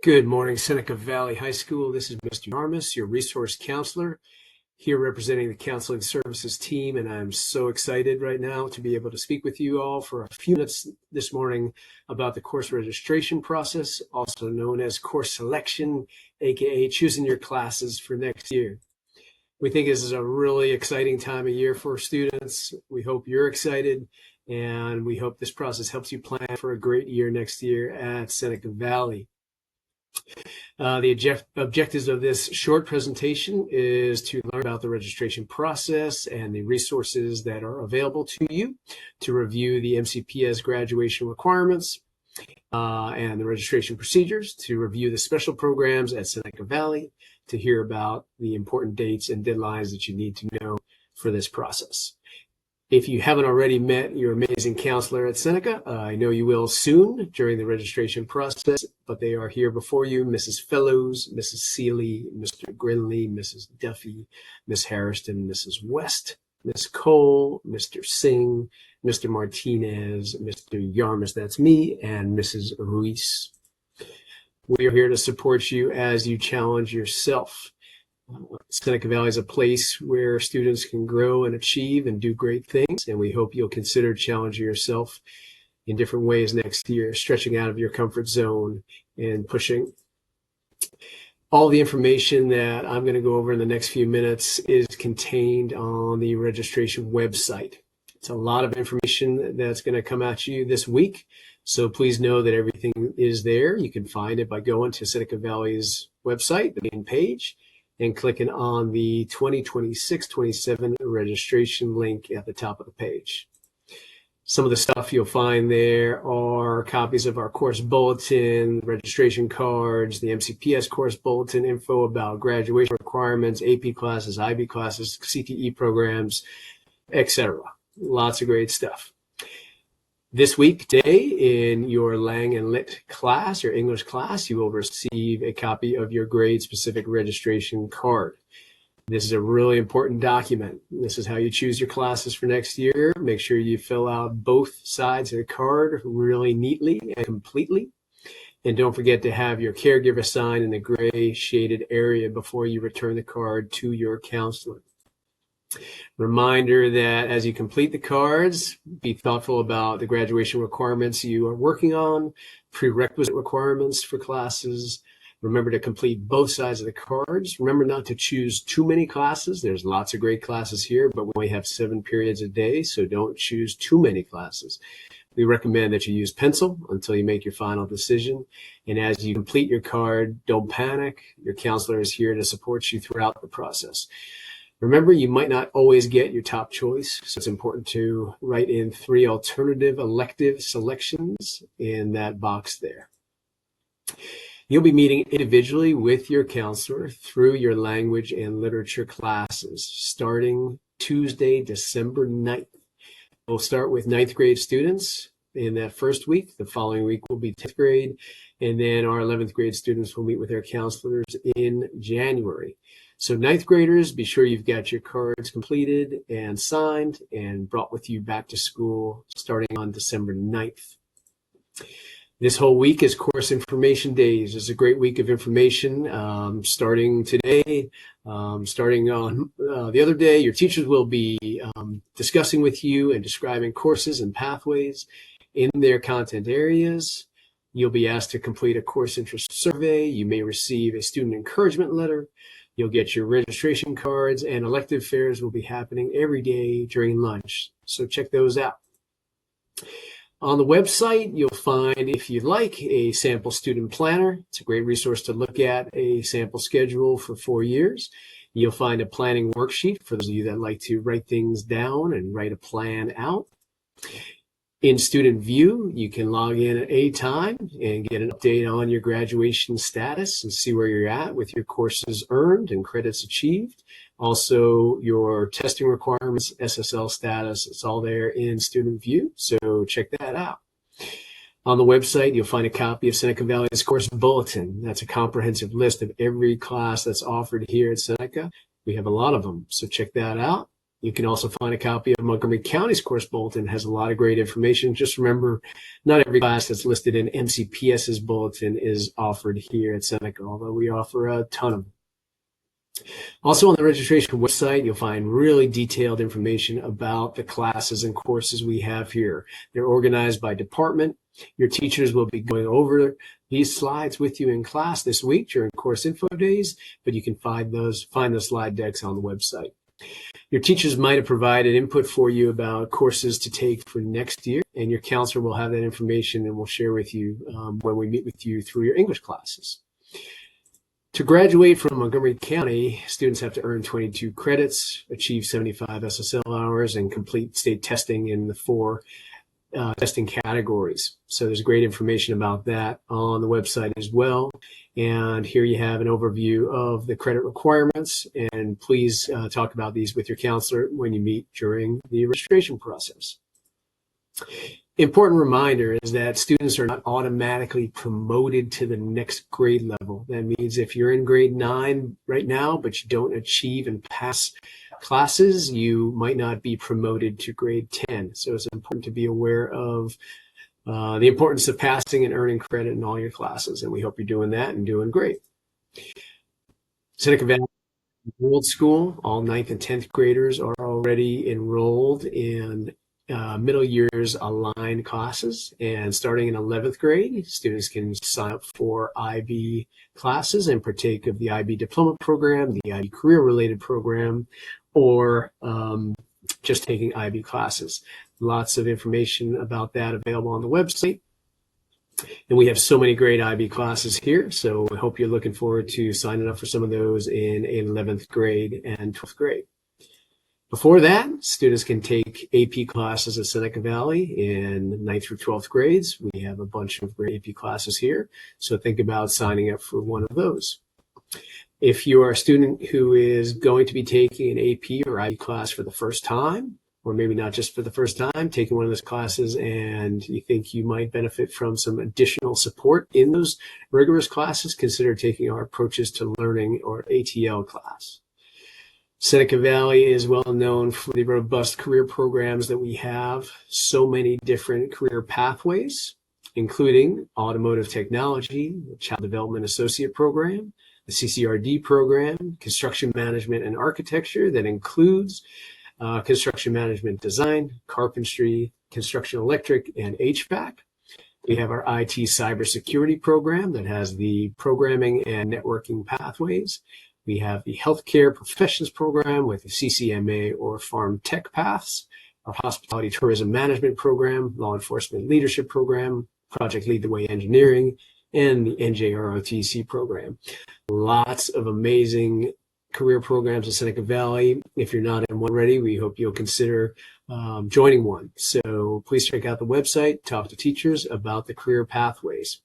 Good morning, Seneca Valley High School. This is Mr. Yarmus, your resource counselor, here representing the counseling services team, and I'm so excited right now to be able to speak with you all for a few minutes this morning about the course registration process, also known as course selection, aka choosing your classes for next year. We think this is a really exciting time of year for students. We hope you're excited, and we hope this process helps you plan for a great year next year at Seneca Valley. The objectives of this short presentation is to learn about the registration process and the resources that are available to you, to review the MCPS graduation requirements and the registration procedures, to review the special programs at Seneca Valley, to hear about the important dates and deadlines that you need to know for this process. If you haven't already met your amazing counselor at Seneca, I know you will soon during the registration process, but they are here before you: Mrs. Fellows, Mrs. Seeley, Mr. Grinley, Mrs. Duffy, Miss Harrison, Mrs. West, Miss Cole, Mr. Singh, Mr. Martinez, Mr. Yarmus, that's me, and Mrs. Ruiz. We are here to support you as you challenge yourself. Seneca Valley is a place where students can grow and achieve and do great things, and we hope you'll consider challenging yourself in different ways next year, stretching out of your comfort zone and pushing. All the information that I'm going to go over in the next few minutes is contained on the registration website. It's a lot of information that's going to come at you this week, so please know that everything is there. You can find it by going to Seneca Valley's website, the main page, and clicking on the 2026-27 registration link at the top of the page. Some of the stuff you'll find there are copies of our course bulletin, registration cards, the MCPS course bulletin, info about graduation requirements, AP classes, IB classes, CTE programs, etc. Lots of great stuff. This week, today, in your Lang and Lit class, your English class, you will receive a copy of your grade-specific registration card. This is a really important document. This is how you choose your classes for next year. Make sure you fill out both sides of the card really neatly and completely. And don't forget to have your caregiver sign in the gray shaded area before you return the card to your counselor. Reminder that as you complete the cards, be thoughtful about the graduation requirements you are working on, prerequisite requirements for classes. Remember to complete both sides of the cards. Remember not to choose too many classes. There's lots of great classes here, but we only have 7 periods a day, so don't choose too many classes. We recommend that you use pencil until you make your final decision. And as you complete your card, don't panic. Your counselor is here to support you throughout the process. Remember, you might not always get your top choice, so it's important to write in 3 alternative elective selections in that box there. You'll be meeting individually with your counselor through your language and literature classes starting Tuesday, December 9th. We'll start with 9th grade students in that first week. The following week will be 10th grade, and then our 11th grade students will meet with their counselors in January. So 9th graders, be sure you've got your cards completed and signed and brought with you back to school starting on December 9th. This whole week is course information days. It's a great week of information starting today. Starting on the other day, your teachers will be discussing with you and describing courses and pathways in their content areas. You'll be asked to complete a course interest survey. You may receive a student encouragement letter. You'll get your registration cards, and elective fairs will be happening every day during lunch. So check those out. On the website, you'll find, if you'd like, a sample student planner. It's a great resource to look at a sample schedule for 4 years. You'll find a planning worksheet for those of you that like to write things down and write a plan out. In Student View, you can log in at any time and get an update on your graduation status and see where you're at with your courses earned and credits achieved. Also, your testing requirements, SSL status, it's all there in Student View, so check that out. On the website, you'll find a copy of Seneca Valley's course bulletin. That's a comprehensive list of every class that's offered here at Seneca. We have a lot of them, so check that out. You can also find a copy of Montgomery County's course bulletin. It has a lot of great information. Just remember, not every class that's listed in MCPS's bulletin is offered here at Seneca, although we offer a ton of them. Also on the registration website, you'll find really detailed information about the classes and courses we have here. They're organized by department. Your teachers will be going over these slides with you in class this week during course info days, but you can find those slide decks on the website. Your teachers might have provided input for you about courses to take for next year, and your counselor will have that information and will share with you when we meet with you through your English classes. To graduate from Montgomery County, students have to earn 22 credits, achieve 75 SSL hours, and complete state testing in the 4 testing categories. So there's great information about that on the website as well. And here you have an overview of the credit requirements. And please talk about these with your counselor when you meet during the registration process. Important reminder is that students are not automatically promoted to the next grade level. That means if you're in grade 9 right now, but you don't achieve and pass classes, you might not be promoted to grade 10. So it's important to be aware of the importance of passing and earning credit in all your classes. And we hope you're doing that and doing great. Seneca Valley World School, all 9th and 10th graders are already enrolled in middle years aligned classes, and starting in 11th grade, students can sign up for IB classes and partake of the IB diploma program, the IB career related program, or just taking IB classes. Lots of information about that available on the website. And we have so many great IB classes here, so I hope you're looking forward to signing up for some of those in 11th grade and 12th grade. Before that, students can take AP classes at Seneca Valley in 9th through 12th grades. We have a bunch of great AP classes here, so think about signing up for one of those. If you are a student who is going to be taking an AP or IB class for the first time, or maybe not just for the first time, taking one of those classes and you think you might benefit from some additional support in those rigorous classes, consider taking our Approaches to Learning or ATL class. Seneca Valley is well known for the robust career programs that we have, so many different career pathways, including automotive technology, the Child Development Associate Program, the CCRD program, construction management and architecture that includes construction management design, carpentry, construction electric, and HVAC. We have our IT cybersecurity program that has the programming and networking pathways. We have the healthcare professions program with the CCMA or farm tech paths, our hospitality tourism management program, law enforcement leadership program, project lead the way engineering, and the NJROTC program. Lots of amazing career programs in Seneca Valley. If you're not in one already, we hope you'll consider joining one. So please check out the website, talk to teachers about the career pathways.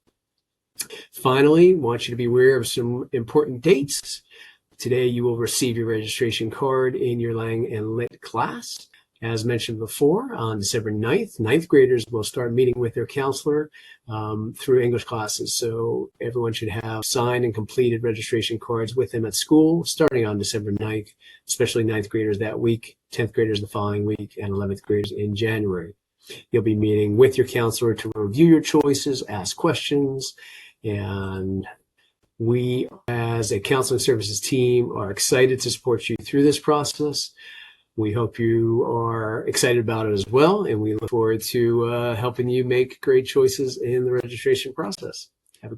Finally, want you to be aware of some important dates. Today, you will receive your registration card in your Lang and Lit class. As mentioned before, on December 9th, 9th graders will start meeting with their counselor through English classes. So everyone should have signed and completed registration cards with them at school starting on December 9th, especially 9th graders that week, 10th graders the following week, and 11th graders in January. You'll be meeting with your counselor to review your choices, ask questions, and we, as a counseling services team, are excited to support you through this process. We hope you are excited about it as well, and we look forward to helping you make great choices in the registration process.